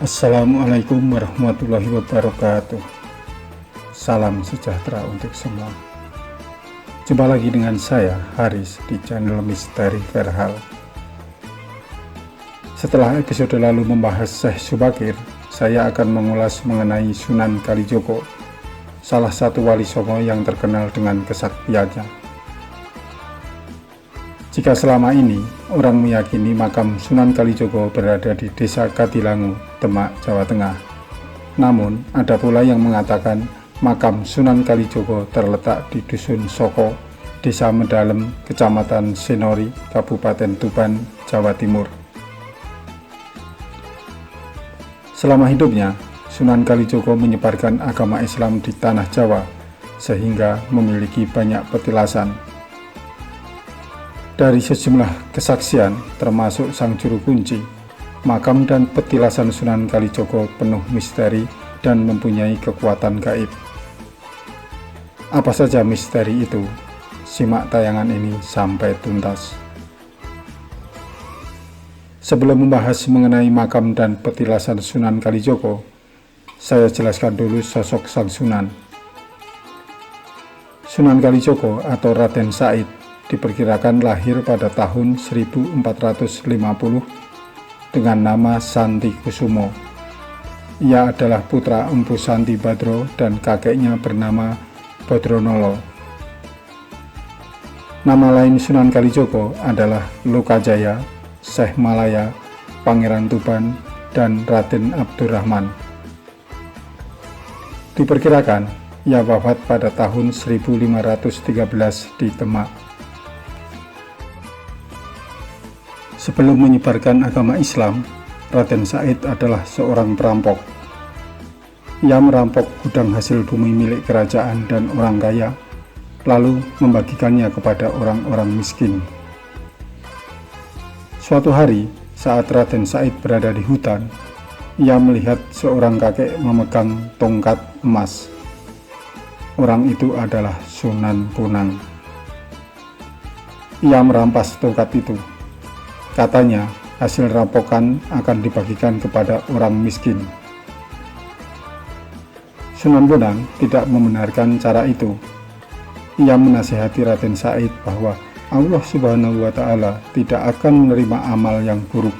Assalamualaikum warahmatullahi wabarakatuh. Salam sejahtera untuk semua. Jumpa lagi dengan saya, Haris, di channel Misteri Verhal. Setelah episode lalu membahas Syekh Subakir, saya akan mengulas mengenai Sunan Kalijogo, salah satu wali songo yang terkenal dengan kesaktiannya. Jika selama ini orang meyakini makam Sunan Kalijogo berada di Desa Katilangu, Demak, Jawa Tengah, namun ada pula yang mengatakan makam Sunan Kalijogo terletak di Dusun Soko, Desa Medalem, Kecamatan Senori, Kabupaten Tuban, Jawa Timur. Selama hidupnya, Sunan Kalijogo menyebarkan agama Islam di tanah Jawa, sehingga memiliki banyak petilasan. Dari sejumlah kesaksian, termasuk sang juru kunci, makam dan petilasan Sunan Kalijogo penuh misteri dan mempunyai kekuatan gaib. Apa saja misteri itu? Simak tayangan ini sampai tuntas. Sebelum membahas mengenai makam dan petilasan Sunan Kalijogo, saya jelaskan dulu sosok sang Sunan. Sunan Kalijogo atau Raden Said diperkirakan lahir pada tahun 1450 dengan nama Santi Kusumo. Ia adalah putra Empu Santi Badro dan kakeknya bernama Badronolo. Nama lain Sunan Kalijogo adalah Lokajaya, Syekh Malaya, Pangeran Tuban, dan Raden Abdurrahman. Diperkirakan ia wafat pada tahun 1513 di Demak. Sebelum menyebarkan agama Islam, Raden Said adalah seorang perampok. Ia merampok gudang hasil bumi milik kerajaan dan orang kaya, lalu membagikannya kepada orang-orang miskin. Suatu hari, saat Raden Said berada di hutan, ia melihat seorang kakek memegang tongkat emas. Orang itu adalah Sunan Bonang. Ia merampas tongkat itu. Katanya, hasil rampokan akan dibagikan kepada orang miskin. Sunan Bonang tidak membenarkan cara itu. Ia menasihati Raden Said bahwa Allah Subhanahu wa Ta'ala tidak akan menerima amal yang buruk.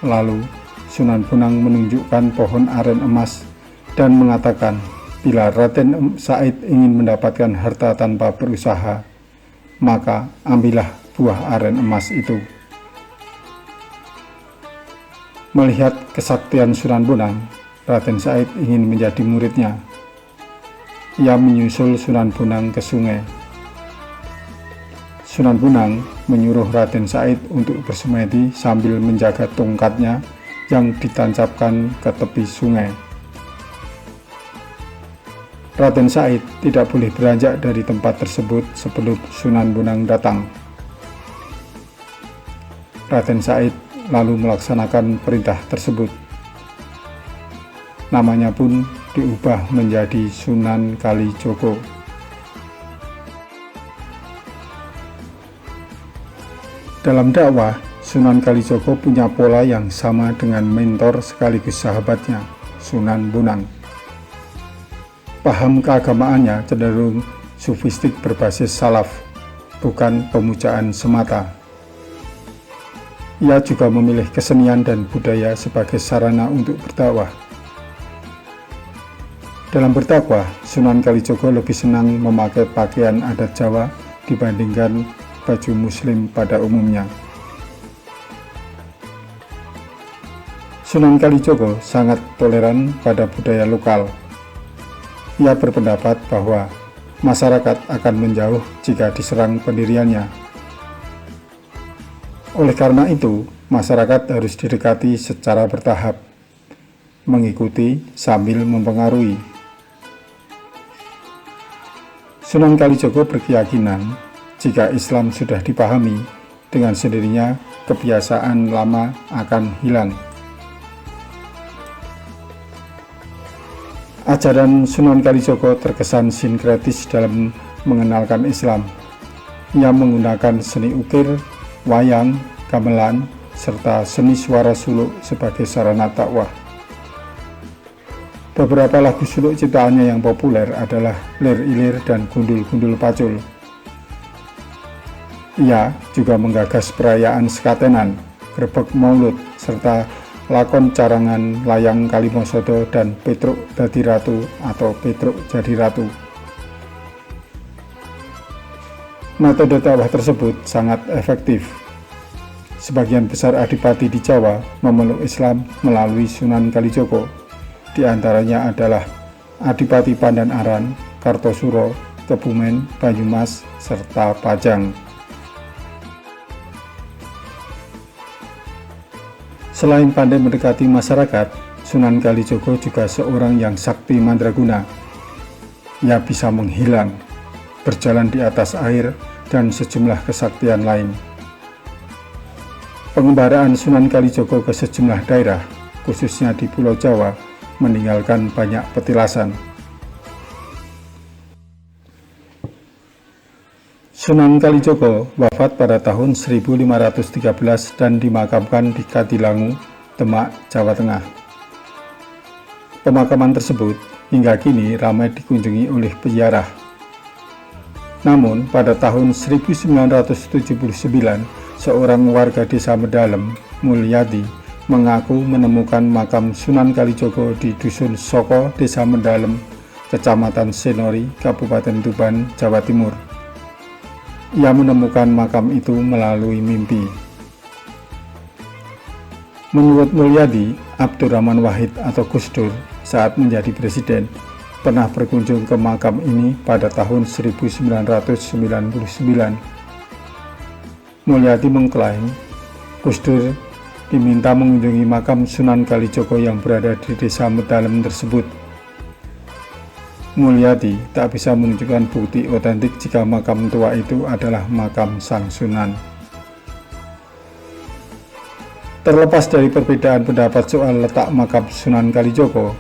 Lalu, Sunan Bonang menunjukkan pohon aren emas dan mengatakan, bila Raden Said ingin mendapatkan harta tanpa berusaha, maka ambillah buah aren emas itu. Melihat kesaktian Sunan Bonang, Raden Said ingin menjadi muridnya. Ia menyusul Sunan Bonang ke sungai. Sunan Bonang menyuruh Raden Said untuk bersemedi sambil menjaga tongkatnya yang ditancapkan ke tepi sungai. Raden Said tidak boleh beranjak dari tempat tersebut sebelum Sunan Bonang datang. Raden Said lalu melaksanakan perintah tersebut. Namanya pun diubah menjadi Sunan Kalijogo. Dalam dakwah, Sunan Kalijogo punya pola yang sama dengan mentor sekaligus sahabatnya, Sunan Bonang. Paham keagamaannya cenderung sufistik berbasis salaf, bukan pemujaan semata. Ia juga memilih kesenian dan budaya sebagai sarana untuk berdakwah. Dalam berdakwah, Sunan Kalijogo lebih senang memakai pakaian adat Jawa dibandingkan baju muslim pada umumnya. Sunan Kalijogo sangat toleran pada budaya lokal. Ia berpendapat bahwa masyarakat akan menjauh jika diserang pendiriannya. Oleh karena itu, masyarakat harus didekati secara bertahap, mengikuti sambil mempengaruhi. Sunan Kalijogo berkeyakinan, jika Islam sudah dipahami, dengan sendirinya kebiasaan lama akan hilang. Ajaran Sunan Kalijogo terkesan sinkretis dalam mengenalkan Islam. Ia menggunakan seni ukir, wayang, gamelan, serta seni suara suluk sebagai sarana dakwah. Beberapa lagu suluk ciptaannya yang populer adalah Lir Ilir dan Gundul-Gundul Pacul. Ia juga menggagas perayaan sekatenan, grebeg maulud, serta lakon carangan layang Kalimosodo dan Petruk Dadi Ratu atau Petruk Jadi Ratu. Metode dakwah tersebut sangat efektif. Sebagian besar adipati di Jawa memeluk Islam melalui Sunan Kalijogo. Di antaranya adalah Adipati Pandan Aran, Kartosuro, Kebumen, Banyumas, serta Pajang. Selain pandai mendekati masyarakat, Sunan Kalijogo juga seorang yang sakti mandraguna. Ia bisa menghilang, berjalan di atas air, dan sejumlah kesaktian lain. Pengembaraan Sunan Kalijogo ke sejumlah daerah, khususnya di Pulau Jawa, meninggalkan banyak petilasan. Sunan Kalijogo wafat pada tahun 1513 dan dimakamkan di Katilangu, Demak, Jawa Tengah. Pemakaman tersebut hingga kini ramai dikunjungi oleh peziarah. Namun, pada tahun 1979, seorang warga desa Medalem, Mulyadi, mengaku menemukan makam Sunan Kalijogo di Dusun Soko, Desa Medalem, Kecamatan Senori, Kabupaten Tuban, Jawa Timur. Ia menemukan makam itu melalui mimpi. Menurut Mulyadi, Abdurrahman Wahid atau Gus Dur saat menjadi presiden pernah berkunjung ke makam ini pada tahun 1999. Mulyadi mengklaim Gus Dur diminta mengunjungi makam Sunan Kalijogo yang berada di Desa Medalem tersebut. Mulyadi tak bisa menunjukkan bukti otentik jika makam tua itu adalah makam Sang Sunan. Terlepas dari perbedaan pendapat soal letak makam Sunan Kalijogo,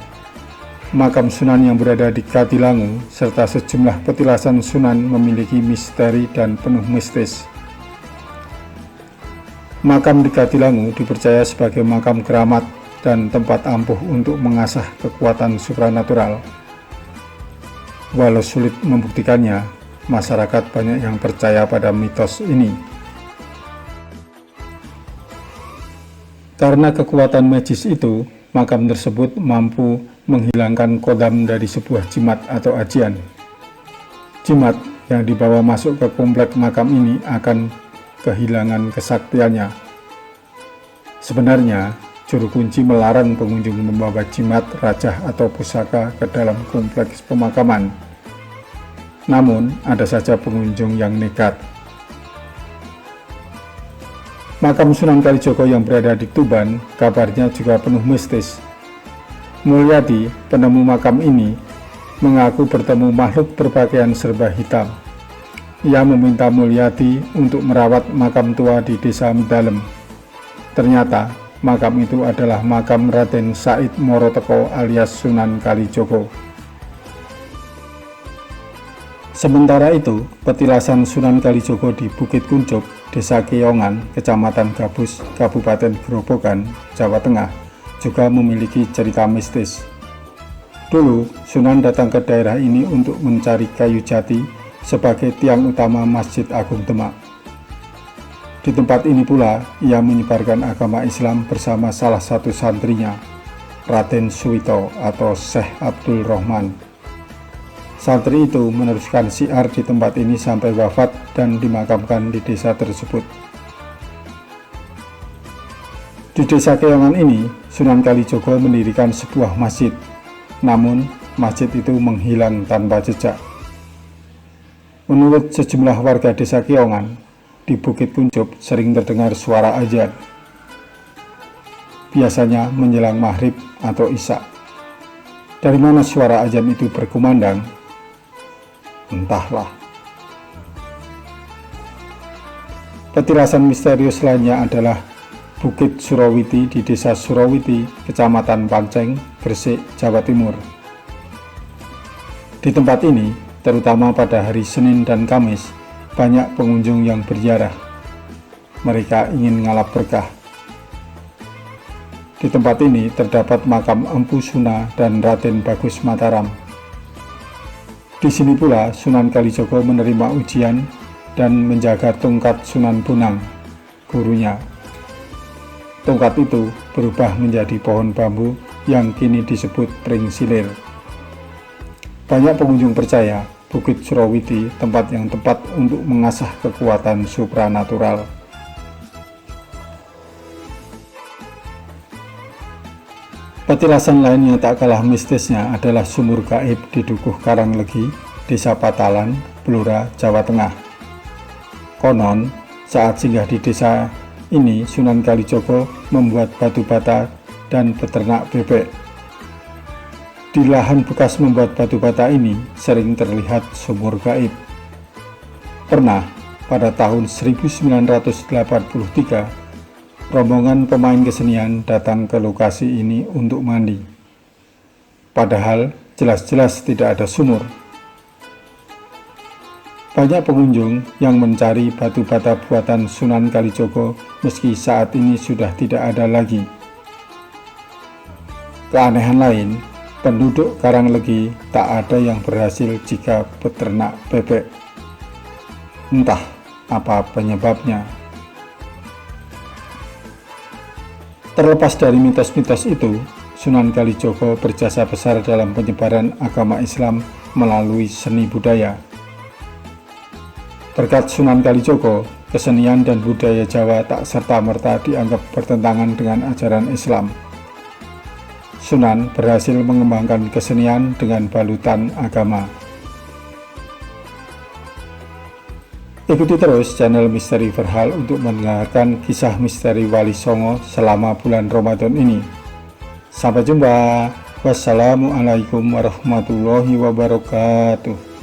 makam Sunan yang berada di Katilangu serta sejumlah petilasan Sunan memiliki misteri dan penuh mistis. Makam di Katilangu dipercaya sebagai makam keramat dan tempat ampuh untuk mengasah kekuatan supranatural. Walau sulit membuktikannya, masyarakat banyak yang percaya pada mitos ini. Karena kekuatan magis itu, makam tersebut mampu menghilangkan kodam dari sebuah jimat atau ajian. Jimat yang dibawa masuk ke komplek makam ini akan kehilangan kesaktiannya. Sebenarnya, juru kunci melarang pengunjung membawa jimat, rajah, atau pusaka ke dalam kompleks pemakaman. Namun, ada saja pengunjung yang nekat. Makam Sunan Kalijogo yang berada di Tuban, kabarnya juga penuh mistis. Mulyadi, penemu makam ini, mengaku bertemu makhluk berpakaian serba hitam. Ia meminta Mulyadi untuk merawat makam tua di Desa Medalem. Ternyata, makam itu adalah makam Raden Said Moroteko alias Sunan Kalijogo. Sementara itu, petilasan Sunan Kalijogo di Bukit Kuncup, Desa Keongan, Kecamatan Gabus, Kabupaten Grobogan, Jawa Tengah, juga memiliki cerita mistis. Dulu, Sunan datang ke daerah ini untuk mencari kayu jati sebagai tiang utama Masjid Agung Demak. Di tempat ini pula, ia menyebarkan agama Islam bersama salah satu santrinya, Raden Suwito atau Syekh Abdul Rahman. Santri itu meneruskan syiar di tempat ini sampai wafat dan dimakamkan di desa tersebut. Di Desa Keongan ini, Sunan Kalijogo mendirikan sebuah masjid, namun masjid itu menghilang tanpa jejak. Menurut sejumlah warga Desa Keongan, di Bukit Kuncup sering terdengar suara azan, biasanya menjelang maghrib atau isya. Dari mana suara azan itu berkumandang? Entahlah. Petilasan misterius lainnya adalah Bukit Surawiti di Desa Surawiti, Kecamatan Panceng, Gresik, Jawa Timur. Di tempat ini, terutama pada hari Senin dan Kamis, banyak pengunjung yang berziarah. Mereka ingin ngalap berkah, Di tempat ini terdapat makam Empu Suna dan Raden Bagus Mataram. Di sini pula Sunan Kalijogo menerima ujian dan menjaga tongkat Sunan Bonang, gurunya. Tongkat itu berubah menjadi pohon bambu yang kini disebut Pring Silir. Banyak pengunjung percaya Bukit Surawiti tempat yang tepat untuk mengasah kekuatan supranatural. Petilasan lain yang tak kalah mistisnya adalah sumur gaib di Dukuh Karanglegi, Desa Patalan, Blora, Jawa Tengah. Konon, saat singgah di desa ini, Sunan Kalijogo membuat batu bata dan peternak bebek. Di lahan bekas membuat batu bata ini sering terlihat sumur gaib. Pernah, pada tahun 1983, rombongan pemain kesenian datang ke lokasi ini untuk mandi. Padahal jelas-jelas tidak ada sumur. Banyak pengunjung yang mencari batu bata buatan Sunan Kalijogo meski saat ini sudah tidak ada lagi. Keanehan lain, penduduk Karanglegi tak ada yang berhasil jika peternak bebek. Entah apa penyebabnya. Terlepas dari mitos-mitos itu, Sunan Kalijogo berjasa besar dalam penyebaran agama Islam melalui seni budaya. Berkat Sunan Kalijogo, kesenian dan budaya Jawa tak serta-merta dianggap bertentangan dengan ajaran Islam. Sunan berhasil mengembangkan kesenian dengan balutan agama. Ikuti terus channel Misteri Verhal untuk mendengarkan kisah misteri Wali Songo selama bulan Ramadan ini. Sampai jumpa. Wassalamualaikum warahmatullahi wabarakatuh.